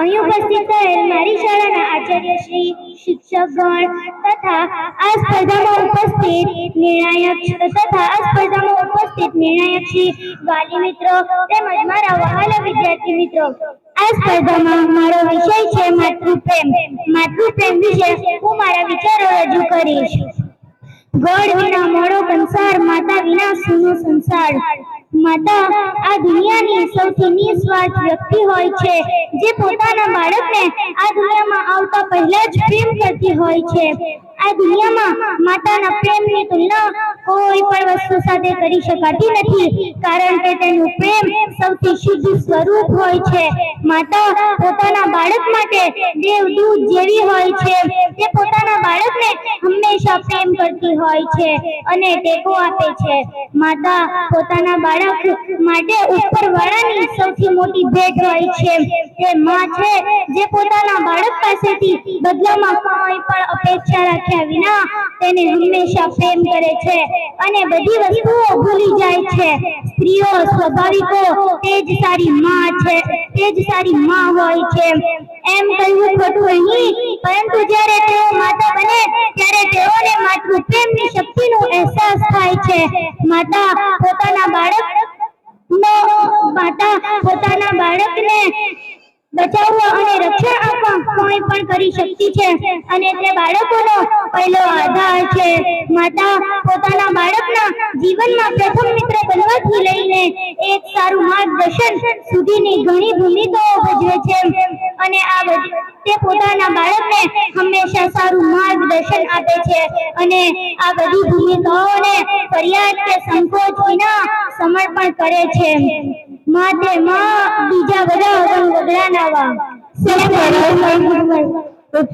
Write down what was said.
અહીં ઉપસ્થિત થયેલ મારી શાળાના આચાર્યશ્રી, શિક્ષકગણ તથા આ સ્પર્ધામાં ઉપસ્થિત નિર્ણાયક શ્રી, વાલી મિત્રો તેમજ મારા વહાલા વિદ્યાર્થી મિત્રો, આ સ્પર્ધામાં મારો વિષય છે માતૃપ્રેમ. માતૃપ્રેમ વિશે હું મારા વિચારો રજૂ કરીશ. ગોળ વિના મોળો કંસાર, માતા વિના સૂનો સંસાર. માતા આ દુનિયાની સૌથી નિસ્વાર્થ વ્યક્તિ હોય છે, જે પોતાના બાળકને આ દુનિયામાં આવતા પહેલા જ પ્રેમ કરતી હોય છે. આ દુનિયામાં માતાના પ્રેમની તુલના કોઈ પણ વસ્તુ સાથે કરી શકાતી નથી, કારણ કે તેનું પ્રેમ સૌથી શુદ્ધ સ્વરૂપ હોય છે. માતા પોતાના બાળક માટે દેવદૂત જેવી હોય છે. તે પોતાના બાળકને હંમેશા પ્રેમ કરતી હોય છે અને ટેકો આપે છે. માતા પોતાના બાળક માટે ઉપરવાળાની સૌથી મોટી ભેટ હોય છે. તે માં છે જે પોતાના બાળક પાસેથી બદલામાં કોઈ પણ અપેક્ષા રાખ્યા વિના તેને હંમેશા પ્રેમ કરે છે અને બધી વસ્તુઓ ભૂલી જાય છે. સ્ત્રીઓ સ્વાભાવિકો તે જ સારી માં હોય છે એમ કહેવું ખોટું નહીં, પરંતુ જ્યારે તેઓ માતા બને ત્યારે તેઓને માતૃપ્રેમની શક્તિનો અહેસાસ થાય છે. માતા પોતાના બાળકને બચાવવા અને રક્ષણ આપવા કોઈ પણ કરી શકતી છે અને તે બાળકોનો પહેલો આધાર છે. માતા પોતાના બાળકના જીવનમાં પ્રથમ મિત્ર બનવાથી લઈને એક સારું માર્ગદર્શન સુધીની ઘણી ભૂમિકાઓ ભજવે છે અને તે પોતાના બાળકને હંમેશા સારું માર્ગદર્શન આપે છે અને આ બધી ભૂમિકાઓને ફરિયાદ કે સંકોચ વિના સમર્પણ કરે છે. માં બીજા બધા વગડાના વા.